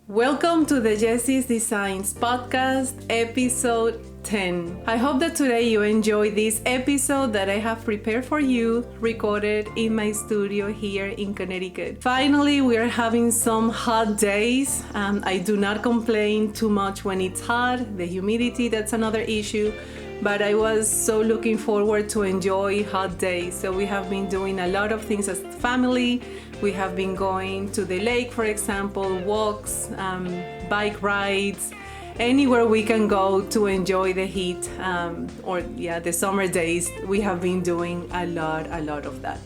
Welcome to the Yessy's Designs podcast, episode 10. I hope that today you enjoy this episode that I have prepared for you, recorded in my studio here in Connecticut. Finally, we are having some hot days. I do not complain too much when it's hot. The humidity, that's another issue. But I was so looking forward to enjoy hot days. So we have been doing a lot of things as family. We have been going to the lake, for example, walks, bike rides, anywhere we can go to enjoy the heat the summer days. We have been doing a lot of that.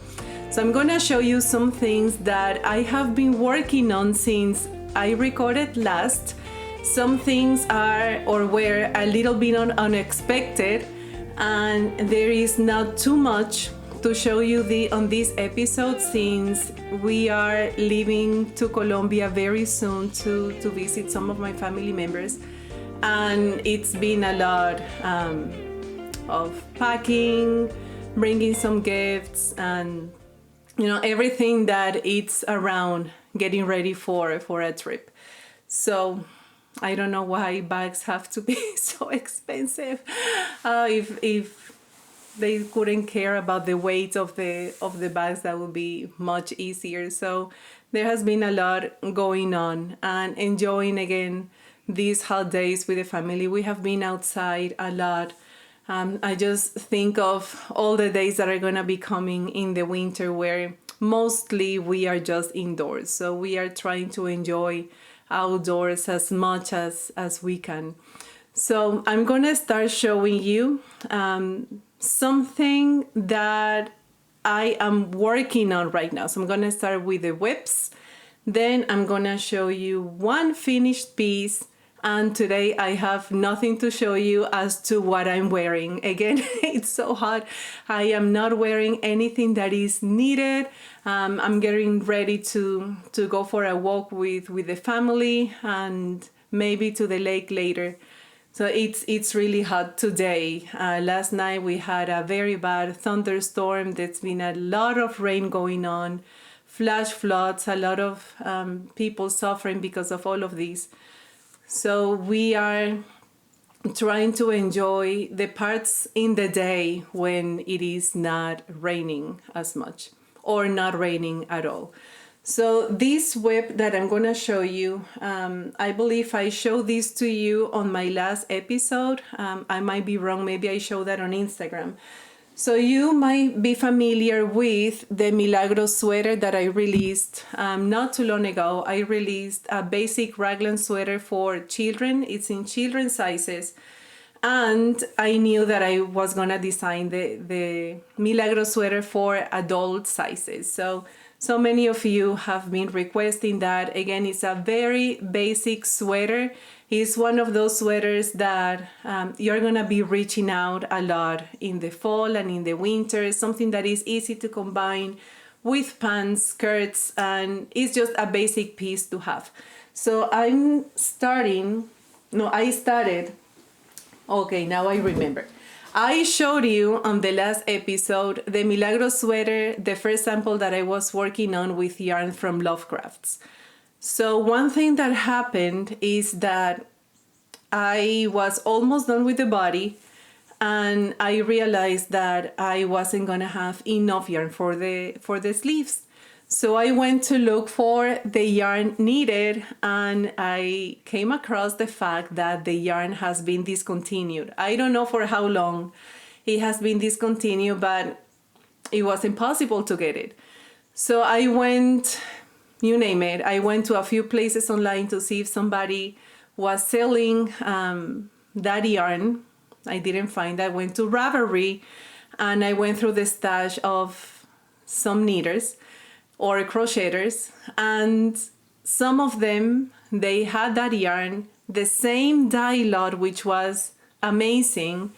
So I'm gonna show you some things that I have been working on since I recorded last. Some things were a little bit unexpected, and there is not too much to show you on this episode since we are leaving to Colombia very soon to visit some of my family members, and it's been a lot of packing, bringing some gifts, and everything that it's around getting ready for a trip. So I don't know why bags have to be so expensive. If they couldn't care about the weight of the bags, that would be much easier. So there has been a lot going on and enjoying again these hot days with the family. We have been outside a lot. I just think of all the days that are gonna be coming in the winter where mostly we are just indoors. So we are trying to enjoy outdoors as much as we can. So I'm gonna start showing you something that I am working on right now. So I'm gonna start with the whips, then I'm gonna show you one finished piece, and today I have nothing to show you as to what I'm wearing. Again, it's so hot. I am not wearing anything that is needed. I'm getting ready to go for a walk with the family and maybe to the lake later. So it's really hot today. Last night we had a very bad thunderstorm. There's been a lot of rain going on, flash floods, a lot of people suffering because of all of these. So we are trying to enjoy the parts in the day when it is not raining as much or not raining at all. So this whip that I'm gonna show you, I believe I showed this to you on my last episode. I might be wrong, maybe I showed that on Instagram. So you might be familiar with the Milagros Sweater that I released not too long ago. I released a basic raglan sweater for children. It's in children's sizes. And I knew that I was gonna design the Milagros Sweater for adult sizes. So many of you have been requesting that. Again, it's a very basic sweater. It's one of those sweaters that you're gonna be reaching out a lot in the fall and in the winter. Something that is easy to combine with pants, skirts, and it's just a basic piece to have. So I started, okay, now I remember. I showed you on the last episode the Milagros Sweater, the first sample that I was working on with yarn from Lovecrafts. So one thing that happened is that I was almost done with the body, and I realized that I wasn't gonna have enough yarn for the sleeves. So I went to look for the yarn needed, and I came across the fact that the yarn has been discontinued. I don't know for how long it has been discontinued, but it was impossible to get it. So I went, you name it, I went to a few places online to see if somebody was selling that yarn. I didn't find that. I went to Ravelry, and I went through the stash of some knitters or crocheters, and some of them, they had that yarn, the same dye lot, which was amazing.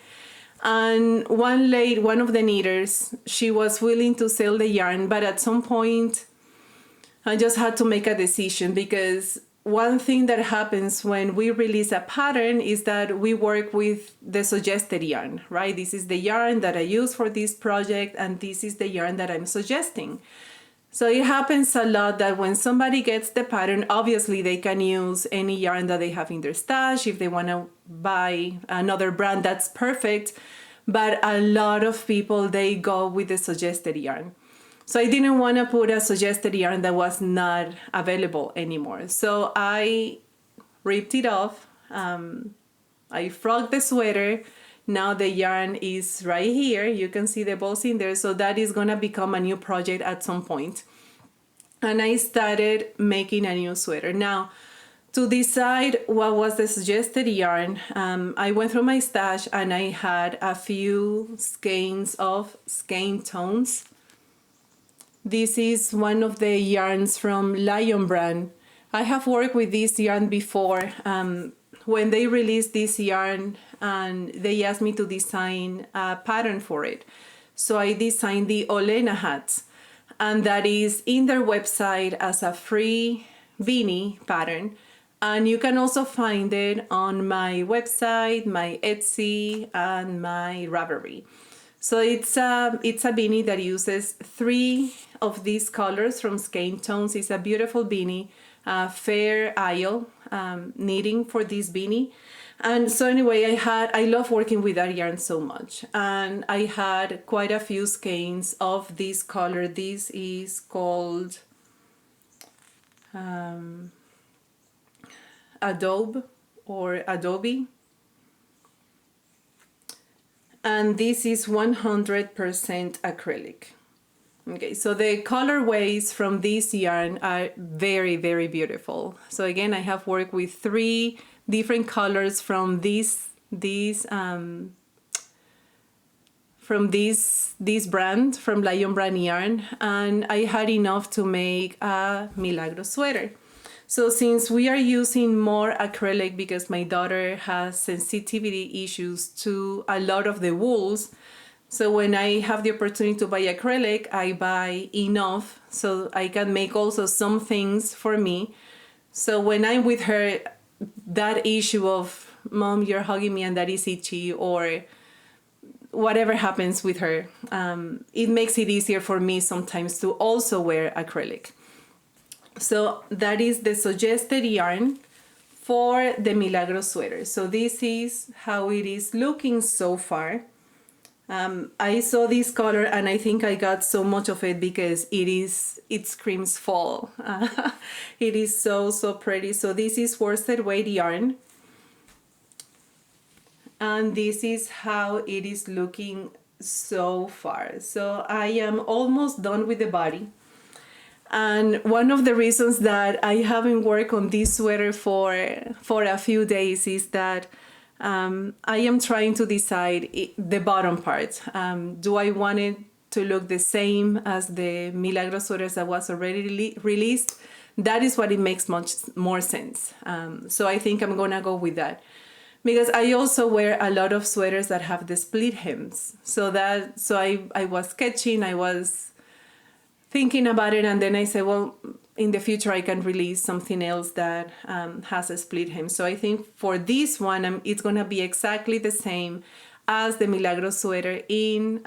And one of the knitters, she was willing to sell the yarn, but at some point I just had to make a decision, because one thing that happens when we release a pattern is that we work with the suggested yarn, right? This is the yarn that I use for this project, and this is the yarn that I'm suggesting. So it happens a lot that when somebody gets the pattern, obviously they can use any yarn that they have in their stash. If they want to buy another brand, that's perfect. But a lot of people, they go with the suggested yarn. So I didn't want to put a suggested yarn that was not available anymore. So I ripped it off. I frogged the sweater. Now the yarn is right here. You can see the balls in there. So that is going to become a new project at some point. And I started making a new sweater. Now, to decide what was the suggested yarn, I went through my stash and I had a few skeins of skein tones. This is one of the yarns from Lion brand. I have worked with this yarn before. When they released this yarn, and they asked me to design a pattern for it. So I designed the Olena hats, and that is in their website as a free beanie pattern. And you can also find it on my website, my Etsy, and my Ravelry. So it's a beanie that uses 3 of these colors from skein tones. It's a beautiful beanie, Fair Isle knitting for this beanie. And so anyway, I love working with that yarn so much. And I had quite a few skeins of this color. This is called Adobe or Adobe. And this is 100% acrylic. Okay, so the colorways from this yarn are very, very beautiful. So again, I have worked with 3 different colors from this brand, from Lion brand yarn, and I had enough to make a Milagros sweater. So since we are using more acrylic because my daughter has sensitivity issues to a lot of the wools, so when I have the opportunity to buy acrylic, I buy enough so I can make also some things for me. So when I'm with her, that issue of, Mom, you're hugging me and that is itchy, or whatever happens with her, it makes it easier for me sometimes to also wear acrylic. So that is the suggested yarn for the Milagros sweater. So this is how it is looking so far. I saw this color and I think I got so much of it because it screams fall. It is so, so pretty. So this is worsted weight yarn. And this is how it is looking so far. So I am almost done with the body. And one of the reasons that I haven't worked on this sweater for a few days is that I am trying to decide the bottom part. Do I want it to look the same as the Milagros sweaters that was already released? That is what it makes much more sense. So I think I'm gonna go with that. Because I also wear a lot of sweaters that have the split hems. So I was sketching, I was thinking about it, and then I said, well, in the future I can release something else that has a split hem. So I think for this one, it's gonna be exactly the same as the Milagros sweater in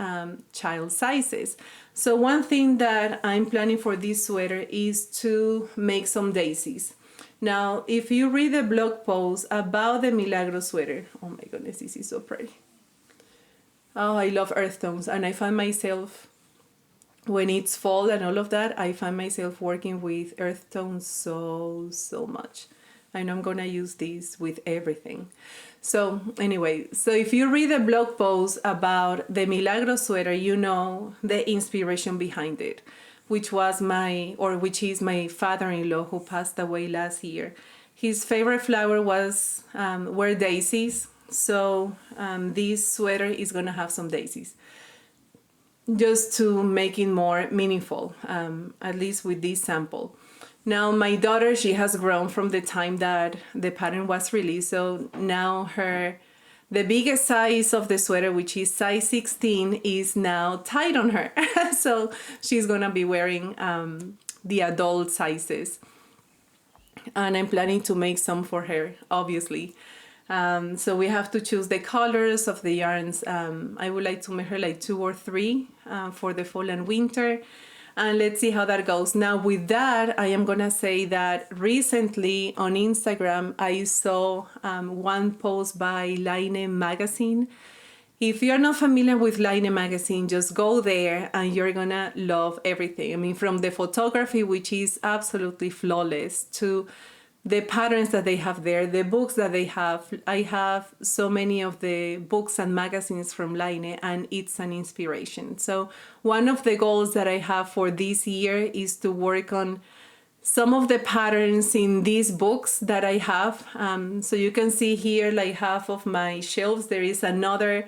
child sizes. So one thing that I'm planning for this sweater is to make some daisies. Now, if you read the blog post about the Milagros sweater, oh my goodness, this is so pretty. Oh, I love earth tones, and I find myself, when it's fall and all of that, I find myself working with earth tones so much. I know I'm gonna use these with everything. So anyway, so if you read the blog post about the Milagros sweater, you know the inspiration behind it, which is my father-in-law who passed away last year. His favorite flower were daisies. So this sweater is gonna have some daisies, just to make it more meaningful, at least with this sample. Now my daughter, she has grown from the time that the pattern was released. So now the biggest size of the sweater, which is size 16, is now tight on her. So she's gonna be wearing the adult sizes. And I'm planning to make some for her, obviously. So we have to choose the colors of the yarns. I would like to make her like 2 or 3 for the fall and winter. And let's see how that goes. Now with that, I am gonna say that recently on Instagram, I saw one post by Line magazine. If you're not familiar with Line magazine, just go there and you're gonna love everything. I mean, from the photography, which is absolutely flawless, to the patterns that they have there, the books that they have. I have so many of the books and magazines from Line, and it's an inspiration. So one of the goals that I have for this year is to work on some of the patterns in these books that I have. So you can see here, like half of my shelves, there is another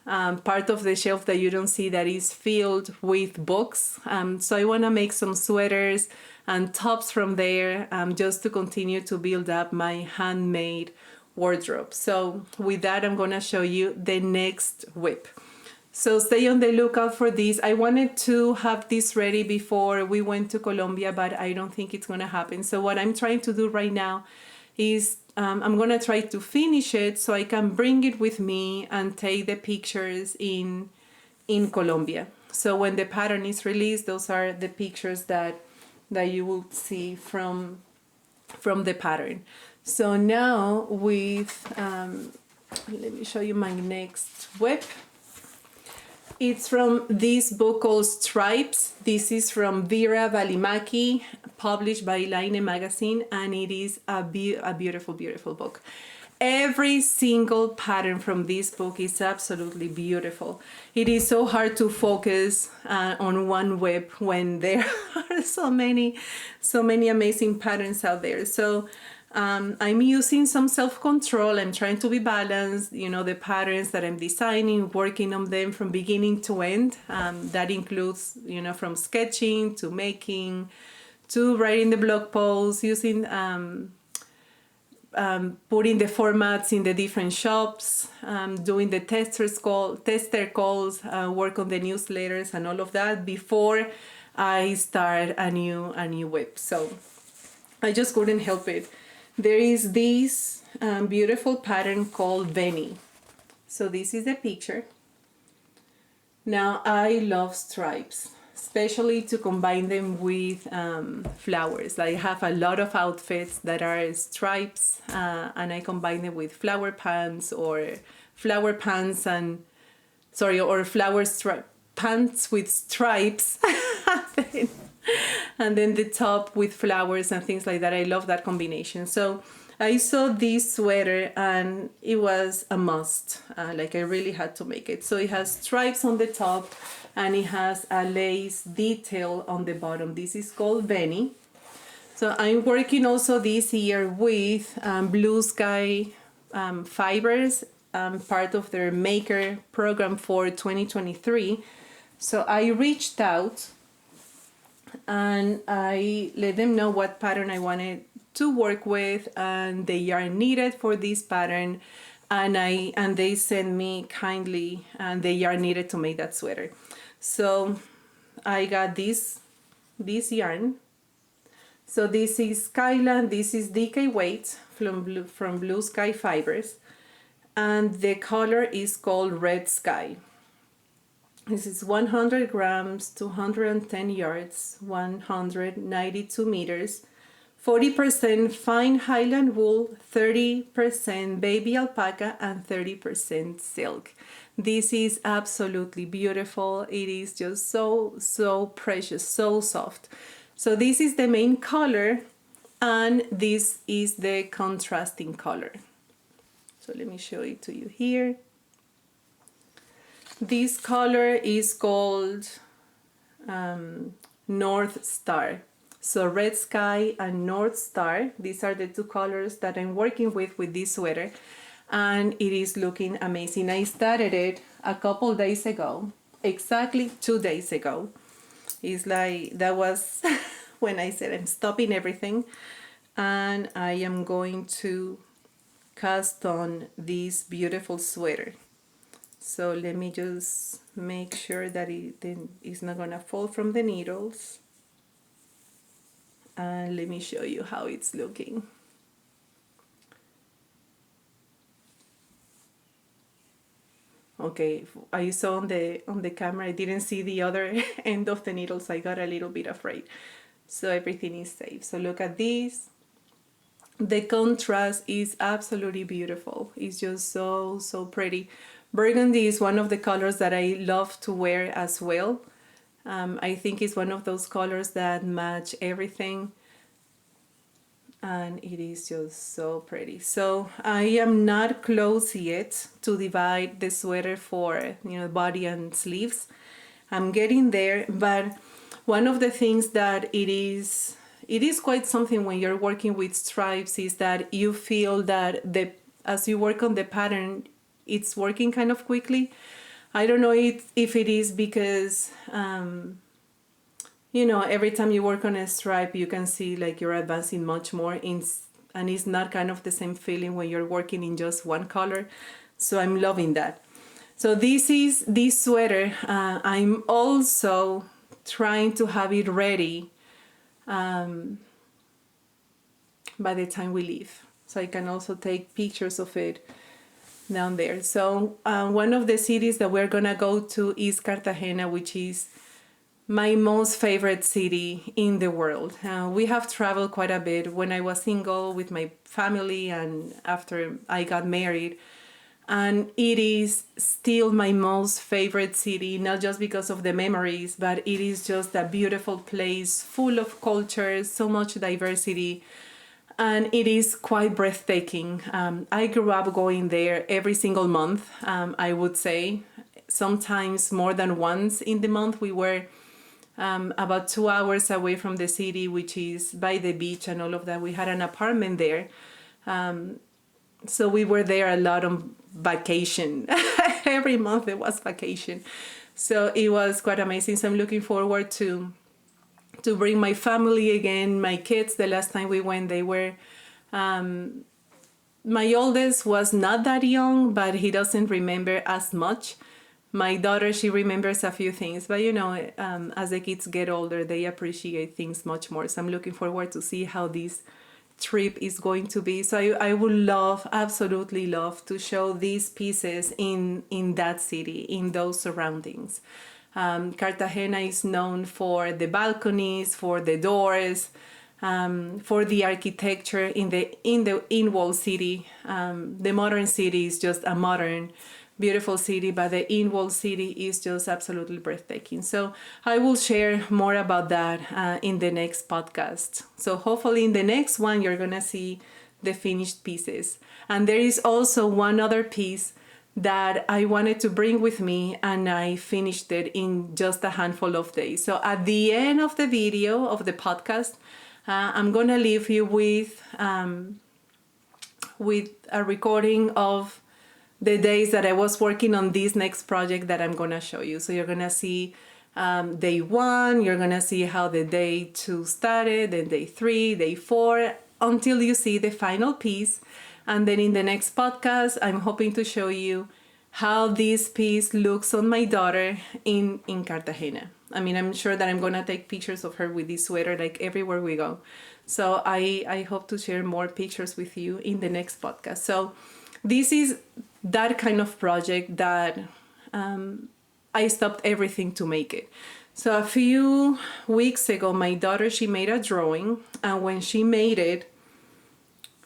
part of the shelf that you don't see that is filled with books. So I want to make some sweaters and tops from there, just to continue to build up my handmade wardrobe. So with that, I'm going to show you the next whip. So stay on the lookout for this. I wanted to have this ready before we went to Colombia, but I don't think it's going to happen. So what I'm trying to do right now is I'm going to try to finish it so I can bring it with me and take the pictures in Colombia. So when the pattern is released, those are the pictures that you will see from the pattern. So now with, let me show you my next whip. It's from this book called Stripes. This is from Vera Valimaki, published by Line magazine, and it is a beautiful, beautiful book. Every single pattern from this book is absolutely beautiful. It is so hard to focus on one whip when there are so many amazing patterns out there. So I'm using some self-control. I'm trying to be balanced. You know, the patterns that I'm designing, working on them from beginning to end. That includes, you know, from sketching to making, to writing the blog posts, using putting the formats in the different shops, doing the tester calls, work on the newsletters and all of that before I start a new whip. So I just couldn't help it. There is this beautiful pattern called Venny. So this is the picture. Now I love stripes, especially to combine them with flowers. I have a lot of outfits that are stripes, and I combine them with flower pants or flower pants and, sorry, or flower pants with stripes. And then the top with flowers and things like that. I love that combination. So I saw this sweater and it was a must. Like I really had to make it. So it has stripes on the top and it has a lace detail on the bottom. This is called Venny. So I'm working also this year with Blue Sky fibers, part of their maker program for 2023. So I reached out and I let them know what pattern I wanted to work with and the yarn needed for this pattern, and they sent me kindly the yarn needed to make that sweater. So I got this yarn. So this is Skyland, this is DK Weight from Blue Sky Fibers, and the color is called Red Sky. This is 100 grams, 210 yards, 192 meters, 40% fine Highland wool, 30% baby alpaca, and 30% silk. This is absolutely beautiful. It is just so precious, so soft. So this is the main color, and this is the contrasting color. So let me show it to you here. This color is called North Star. So Red Sky and North Star, these are the two colors that I'm working with this sweater, and it is looking amazing. I started it a couple days ago, exactly 2 days ago. It's like, that was when I said I'm stopping everything and I am going to cast on this beautiful sweater. So let me just make sure that it's not gonna fall from the needles. And let me show you how it's looking. Okay, I saw on the camera, I didn't see the other end of the needle, so I got a little bit afraid. So everything is safe. So look at this. The contrast is absolutely beautiful. It's just so, so pretty. Burgundy is one of the colors that I love to wear as well. I think it's one of those colors that match everything. And it is just so pretty. So I am not close yet to divide the sweater for, body and sleeves. I'm getting there, but one of the things that it is quite something when you're working with stripes is that you feel that as you work on the pattern, it's working kind of quickly. I don't know if it is because every time you work on a stripe, you can see like you're advancing much more and it's not kind of the same feeling when you're working in just one color. So I'm loving that. So this sweater. I'm also trying to have it ready by the time we leave. So I can also take pictures of it down there. So one of the cities that we're gonna go to is Cartagena, which is my most favorite city in the world. We have traveled quite a bit when I was single with my family and after I got married. And it is still my most favorite city, not just because of the memories, but it is just a beautiful place full of cultures, so much diversity. And it is quite breathtaking. I grew up going there every single month, I would say. Sometimes more than once in the month. We were about 2 hours away from the city, which is by the beach and all of that. We had an apartment there. So we were there a lot on vacation. Every month there was vacation. So it was quite amazing. So I'm looking forward to bring my family again, my kids. The last time we went, they were, my oldest was not that young, but he doesn't remember as much. My daughter, she remembers a few things, but as the kids get older, they appreciate things much more. So I'm looking forward to see how this trip is going to be. So I would absolutely love to show these pieces in that city, in those surroundings. Cartagena is known for the balconies, for the doors, for the architecture in the in-wall city. The modern city is just a modern, beautiful city, but the in-wall city is just absolutely breathtaking. So I will share more about that in the next podcast. So hopefully in the next one, you're gonna see the finished pieces. And there is also one other piece that I wanted to bring with me, and I finished it in just a handful of days. So at the end of the video, of the podcast, I'm gonna leave you with a recording of the days that I was working on this next project that I'm gonna show you. So you're gonna see day 1, you're gonna see how the day 2 started, then day 3, day 4, until you see the final piece. And then in the next podcast, I'm hoping to show you how this piece looks on my daughter in Cartagena. I mean, I'm sure that I'm gonna take pictures of her with this sweater like everywhere we go. So I hope to share more pictures with you in the next podcast. So this is that kind of project that I stopped everything to make it. So a few weeks ago, my daughter, she made a drawing, and when she made it,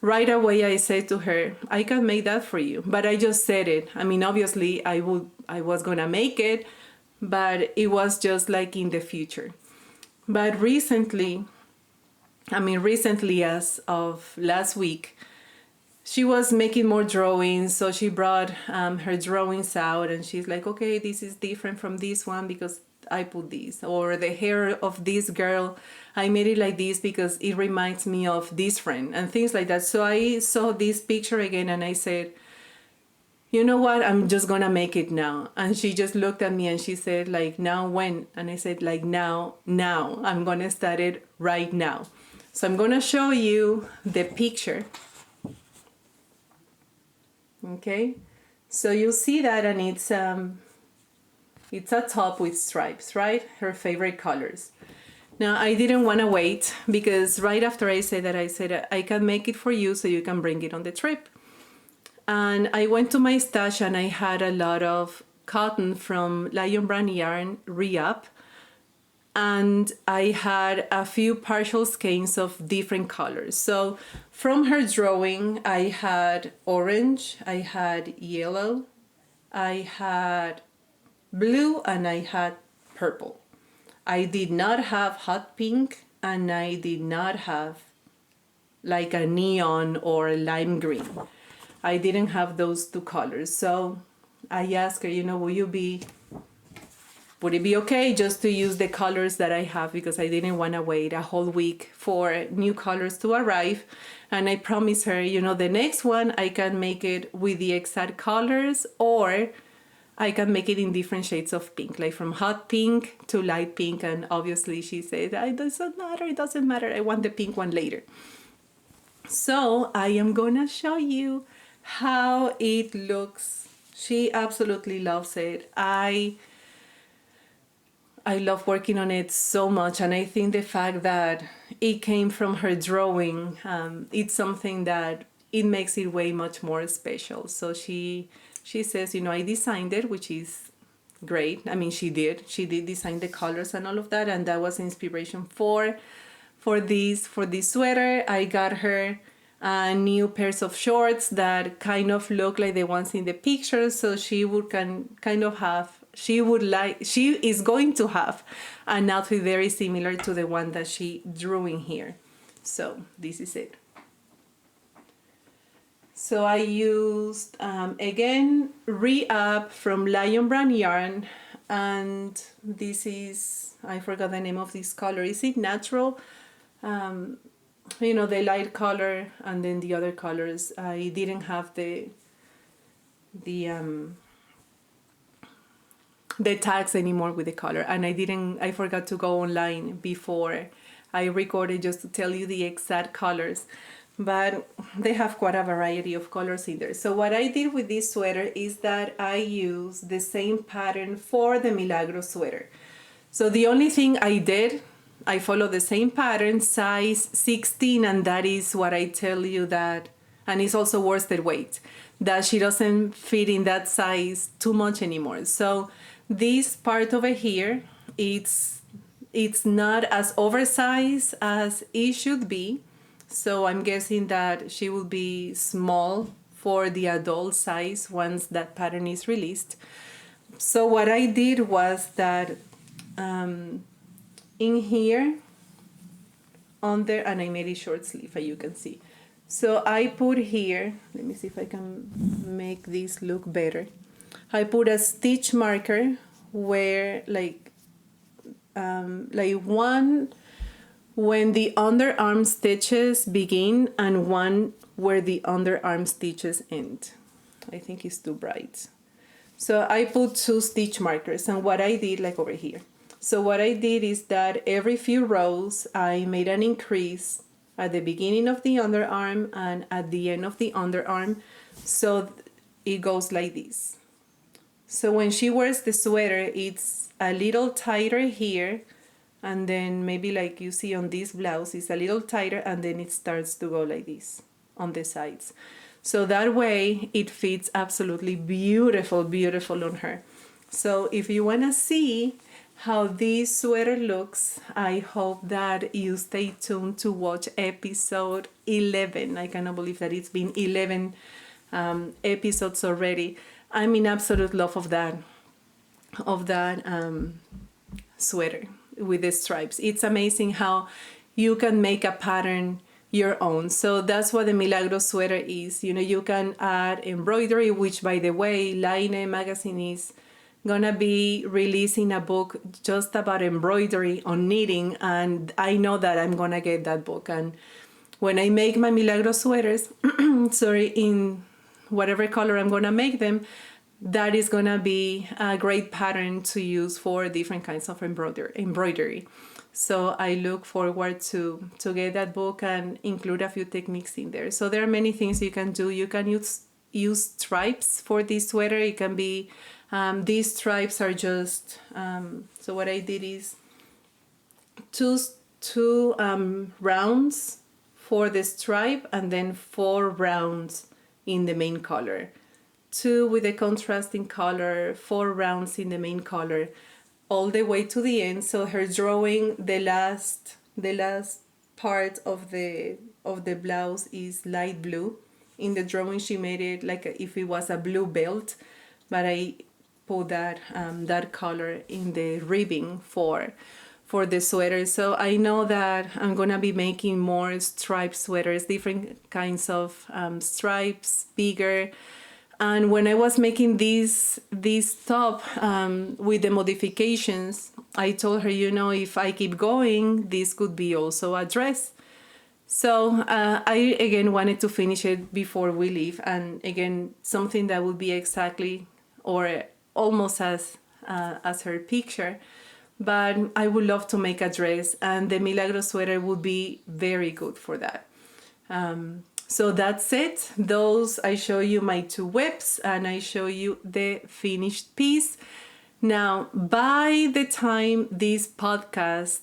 right away I said to her, I can make that for you. But I just said it. I mean, obviously I was gonna make it, but it was just like in the future. But recently as of last week, she was making more drawings. So she brought her drawings out, and she's like, okay, this is different from this one because I put this, or the hair of this girl, I made it like this because it reminds me of this friend, and things like that. So I saw this picture again and I said, you know what, I'm just gonna make it now. And she just looked at me and she said, like, now when? And I said, like, now, I'm gonna start it right now. So I'm gonna show you the picture. Okay, so you'll see that, and it's a top with stripes, right? Her favorite colors. Now, I didn't want to wait because right after I said that, I said, I can make it for you so you can bring it on the trip. And I went to my stash and I had a lot of cotton from Lion Brand yarn re-up, and I had a few partial skeins of different colors. So from her drawing, I had orange, I had yellow, I had blue, and I had purple. I did not have hot pink, and I did not have like a neon or lime green. I didn't have those two colors. So I asked her, would it be okay just to use the colors that I have, because I didn't want to wait a whole week for new colors to arrive. And I promised her, the next one I can make it with the exact colors, or I can make it in different shades of pink, like from hot pink to light pink. And obviously she said, it doesn't matter, I want the pink one later. So I am gonna show you how it looks. She absolutely loves it. I love working on it so much, and I think the fact that it came from her drawing, it's something that it makes it way much more special. So she says, I designed it, which is great. I mean, she did design the colors and all of that, and that was inspiration for this sweater. I got her new pairs of shorts that kind of look like the ones in the picture, so she is going to have an outfit very similar to the one that she drew in here. So this is it. So I used, again, re-up from Lion Brand yarn, and this is, I forgot the name of this color. Is it natural? The light color, and then the other colors. I didn't have the tags anymore with the color, and I forgot to go online before I recorded just to tell you the exact colors, but they have quite a variety of colors in there. So what I did with this sweater is that I used the same pattern for the Milagros sweater. So the only thing I did, I followed the same pattern, size 16, and that is what I tell you that, and it's also worsted weight, that she doesn't fit in that size too much anymore. So this part over here, it's not as oversized as it should be. So I'm guessing that she will be small for the adult size once that pattern is released. So what I did was that in here, on there, and I made it short sleeve, as you can see. So I put here, let me see if I can make this look better. I put a stitch marker where one when the underarm stitches begin and one where the underarm stitches end. I think it's too bright. So I put 2 stitch markers, and what I did, like over here. So what I did is that every few rows I made an increase at the beginning of the underarm and at the end of the underarm, so it goes like this. So when she wears the sweater, it's a little tighter here, and then maybe like you see on this blouse, it's a little tighter, and then it starts to go like this on the sides. So that way it fits absolutely beautiful, beautiful on her. So if you want to see how this sweater looks, I hope that you stay tuned to watch episode 11. I cannot believe that it's been 11 episodes already. I'm in absolute love of that sweater with the stripes. It's amazing how you can make a pattern your own. So that's what the Milagros sweater is. You can add embroidery, which, by the way, Line magazine is gonna be releasing a book just about embroidery on knitting, and I know that I'm gonna get that book. And when I make my Milagros sweaters, in whatever color I'm gonna make them, that is gonna be a great pattern to use for different kinds of embroidery. So I look forward to get that book and include a few techniques in there. So there are many things you can do. You can use stripes for this sweater. It can be these stripes are just so what I did is two rounds for the stripe, and then 4 rounds in the main color. 2 with a contrasting color, 4 rounds in the main color, all the way to the end. So her drawing, the last part of the blouse is light blue. In the drawing, she made it like if it was a blue belt, but I put that color in the ribbing for the sweater. So I know that I'm gonna be making more striped sweaters, different kinds of stripes, bigger. And when I was making this top with the modifications, I told her, if I keep going, this could be also a dress. So I again wanted to finish it before we leave, and again something that would be exactly or almost as her picture. But I would love to make a dress, and the Milagros sweater would be very good for that. So that's it. Those, I show you my 2 whips and I show you the finished piece. Now, by the time this podcast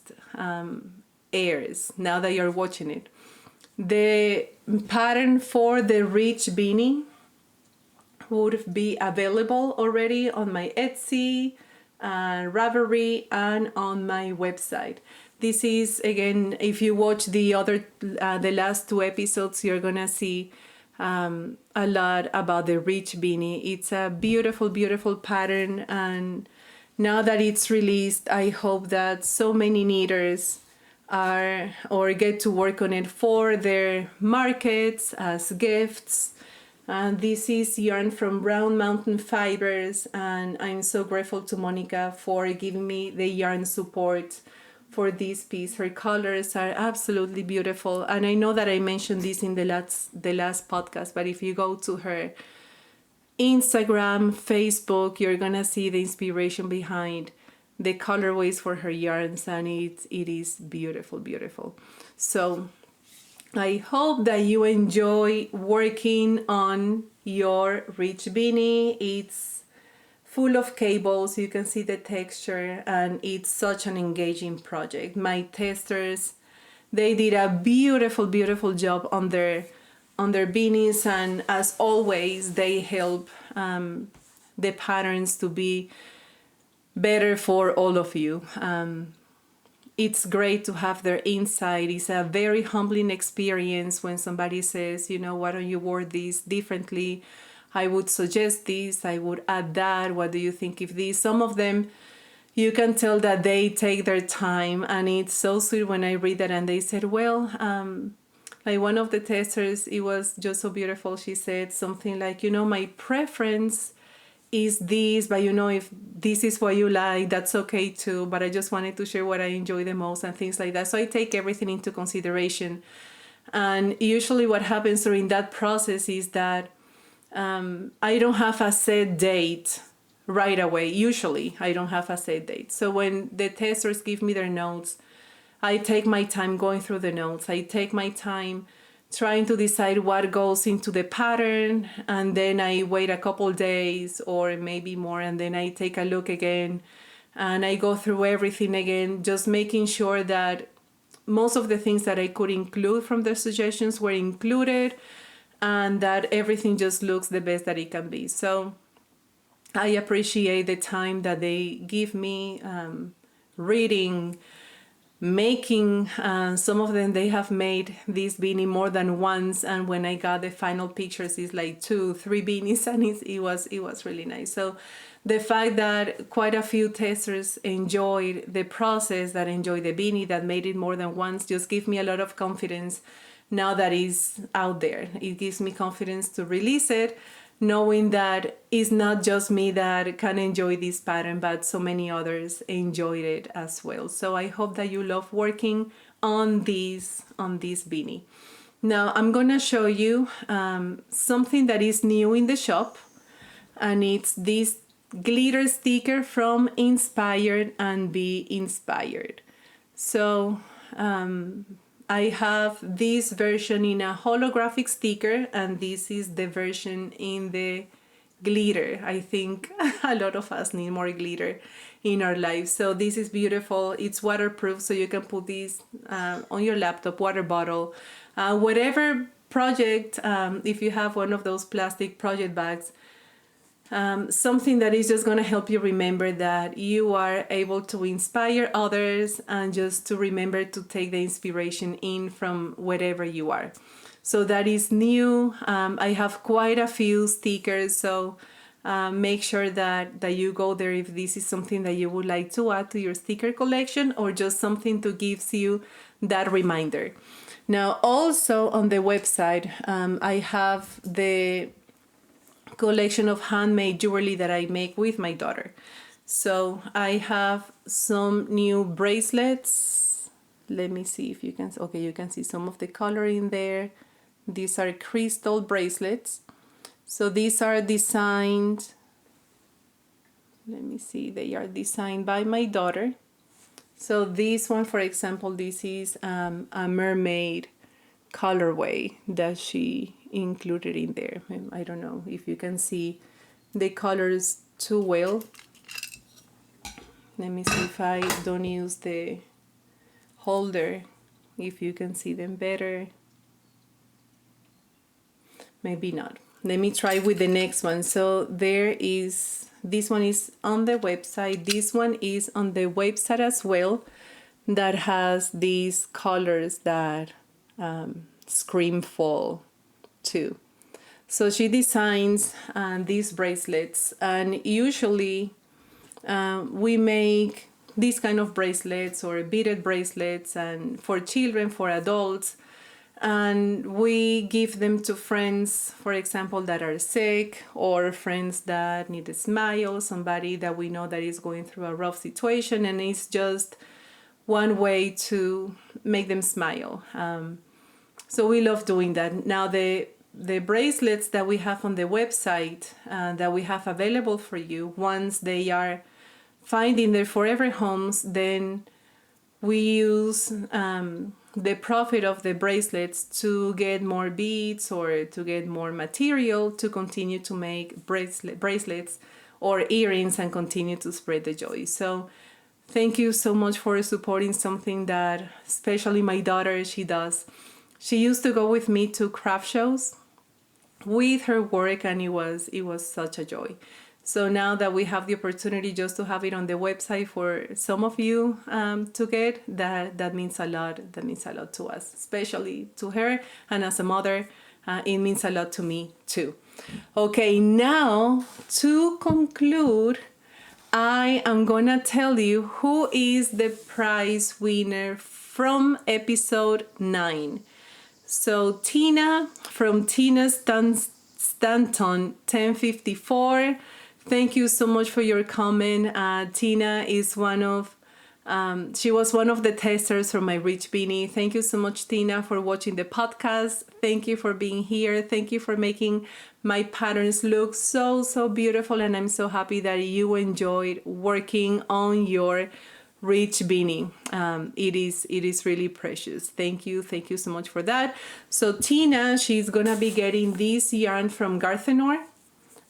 airs, now that you're watching it, the pattern for the rich beanie would be available already on my Etsy, Ravelry, and on my website. This is, again, if you watch the last 2 episodes, you're gonna see a lot about the rich beanie. It's a beautiful, beautiful pattern, and now that it's released, I hope that so many knitters get to work on it for their markets as gifts. And this is yarn from Brown Mountain Fibers, and I'm so grateful to Monica for giving me the yarn support for this piece. Her colors are absolutely beautiful, and I know that I mentioned this in the last podcast, but if you go to her Instagram, Facebook, you're gonna see the inspiration behind the colorways for her yarns, and it is beautiful, beautiful. So I hope that you enjoy working on your rich beanie. It's full of cables, you can see the texture, and it's such an engaging project. My testers, they did a beautiful, beautiful job on their beanies, and as always, they help the patterns to be better for all of you. It's great to have their insight. It's a very humbling experience when somebody says, why don't you wear this differently? I would suggest this, I would add that. What do you think of this? Some of them, you can tell that they take their time, and it's so sweet when I read that and they said, well, like one of the testers, it was just so beautiful. She said something like, my preference is this, but if this is what you like, that's okay too, but I just wanted to share what I enjoy the most and things like that. So I take everything into consideration, and usually what happens during that process is that I don't have a set date right away. Usually I don't have a set date. So when the testers give me their notes, I take my time going through the notes. I take my time trying to decide what goes into the pattern, and then I wait a couple days or maybe more, and then I take a look again and I go through everything again, just making sure that most of the things that I could include from the suggestions were included, and that everything just looks the best that it can be. So I appreciate the time that they give me reading, making. Some of them, they have made this beanie more than once, and when I got the final pictures, it's like 2-3 beanies, and it was really nice. So the fact that quite a few testers enjoyed the process, that enjoyed the beanie, that made it more than once, just gives me a lot of confidence now that it's out there. It gives me confidence to release it, knowing that it's not just me that can enjoy this pattern, but so many others enjoyed it as well. So I hope that you love working on this beanie. Now I'm gonna show you something that is new in the shop, and it's this glitter sticker from Inspired and Be Inspired. So I have this version in a holographic sticker, and this is the version in the glitter. I think a lot of us need more glitter in our lives. So this is beautiful. It's waterproof, so you can put this on your laptop, water bottle, whatever project. If you have one of those plastic project bags, something that is just going to help you remember that you are able to inspire others, and just to remember to take the inspiration in from wherever you are. So that is new. I have quite a few stickers, so make sure that you go there if this is something that you would like to add to your sticker collection, or just something to gives you that reminder. Now also on the website, I have the collection of handmade jewelry that I make with my daughter. So I have some new bracelets. Let me see if you can, okay, you can see some of the color in there. These are crystal bracelets. So these are designed, let me see, they are designed by my daughter. So this one, for example, this is a mermaid colorway that she included in there. I don't know if you can see the colors too well. Let me see if I don't use the holder, if you can see them better. Maybe not. Let me try with the next one. So there is, this one is on the website. This one is on the website as well, that has these colors that scream fall too. So she designs these bracelets, and usually we make these kind of bracelets or beaded bracelets, and for children, for adults, and we give them to friends, for example, that are sick, or friends that need a smile, somebody that we know that is going through a rough situation, and it's just one way to make them smile. So we love doing that. Now the bracelets that we have on the website, that we have available for you, once they are finding their forever homes, then we use the profit of the bracelets to get more beads, or to get more material to continue to make bracelets or earrings, and continue to spread the joy. So thank you so much for supporting something that especially my daughter, she does. She used to go with me to craft shows with her work, and it was such a joy. So now that we have the opportunity just to have it on the website for some of you to get, that means a lot. That means a lot to us, especially to her, and as a mother, it means a lot to me too. Okay, now to conclude, I am gonna tell you who is the prize winner from episode 9. So Tina, from Tina Stanton 1054, thank you so much for your comment. Tina is she was one of the testers from my Rich Beanie. Thank you so much, Tina, for watching the podcast. Thank you for being here. Thank you for making my patterns look so, so beautiful. And I'm so happy that you enjoyed working on your Rich Beanie. It is really precious. Thank you so much for that. So Tina, she's gonna be getting this yarn from Garthenor,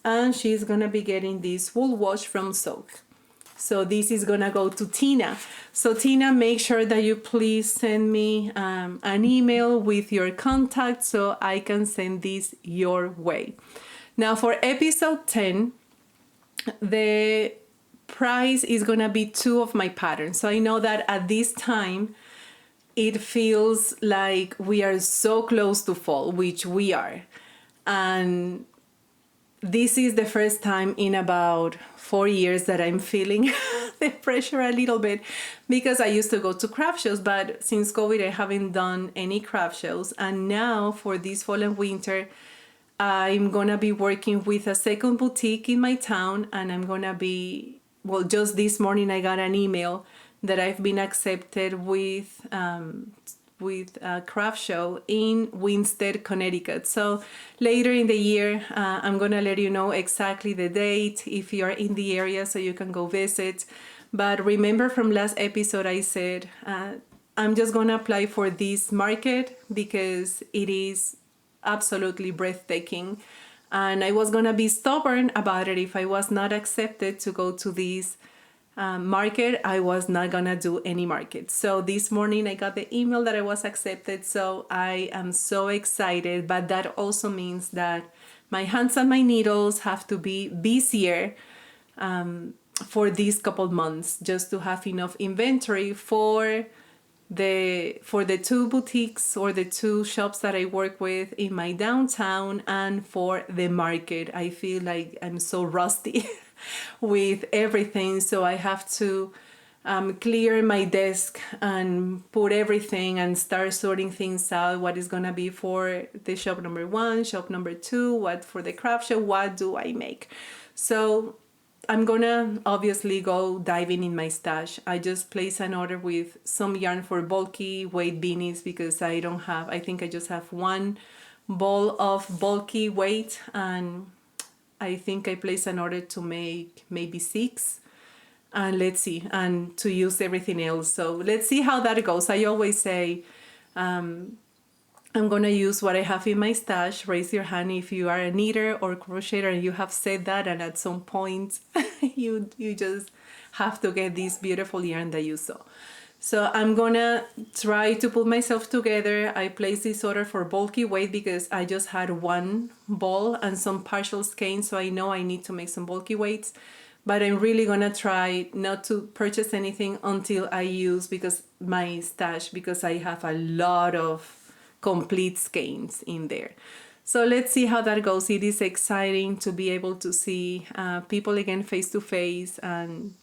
and she's gonna be getting this wool wash from Soak. So this is gonna go to Tina. So Tina, make sure that you please send me an email with your contact so I can send this your way. Now for episode 10, the price is gonna be 2 of my patterns. So I know that at this time it feels like we are so close to fall, which we are, and this is the first time in about 4 years that I'm feeling the pressure a little bit, because I used to go to craft shows, but since COVID I haven't done any craft shows. And now for this fall and winter, I'm gonna be working with a second boutique in my town, and I'm gonna be, well, just this morning I got an email that I've been accepted with a craft show in Winsted, Connecticut. So later in the year, I'm gonna let you know exactly the date if you are in the area so you can go visit. But remember from last episode I said I'm just gonna apply for this market because it is absolutely breathtaking, and I was gonna be stubborn about it. If I was not accepted to go to this market, I was not gonna do any market. So this morning I got the email that I was accepted, so I am so excited. But that also means that my hands and my needles have to be busier for these couple months, just to have enough inventory for the two boutiques or the two shops that I work with in my downtown, and for the market. I feel like I'm so rusty with everything, so I have to clear my desk and put everything and start sorting things out. What is gonna be for the shop number 1, shop number 2, what for the craft shop, what do I make? So I'm gonna obviously go diving in my stash. I just placed an order with some yarn for bulky weight beanies because I think I just have one ball of bulky weight, and I think I placed an order to make maybe 6, and let's see, and to use everything else. So let's see how that goes. I always say, I'm gonna use what I have in my stash. Raise your hand if you are a knitter or crocheter and you have said that, and at some point you just have to get this beautiful yarn that you saw. So I'm gonna try to put myself together. I placed this order for bulky weight because I just had one ball and some partial skeins, so I know I need to make some bulky weights. But I'm really gonna try not to purchase anything until I use because I have a lot of complete skeins in there. So let's see how that goes. It is exciting to be able to see people again face to face and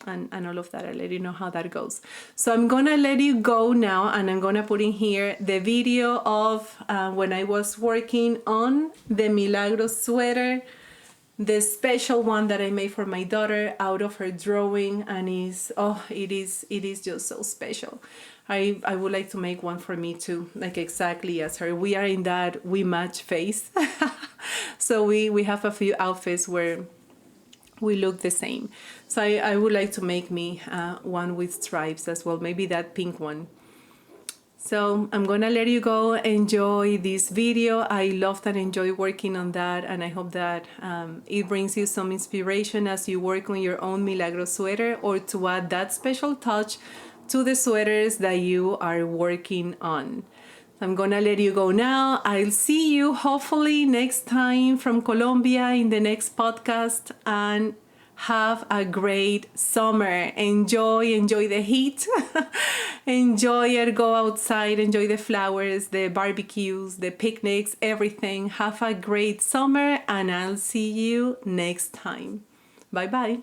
all of that. I'll let you know how that goes. So I'm gonna let you go now, and I'm gonna put in here the video of when I was working on the Milagros sweater, the special one that I made for my daughter out of her drawing, and it is just so special. I would like to make one for me too, like exactly as her. We are in that we match phase. So we have a few outfits where we look the same. So I would like to make me one with stripes as well, maybe that pink one. So I'm gonna let you go enjoy this video. I loved and enjoy working on that, and I hope that it brings you some inspiration as you work on your own Milagros sweater, or to add that special touch to the sweaters that you are working on. I'm gonna let you go now. I'll see you hopefully next time from Colombia in the next podcast, and have a great summer. Enjoy the heat. Enjoy it, go outside, enjoy the flowers, the barbecues, the picnics, everything. Have a great summer, and I'll see you next time. Bye bye.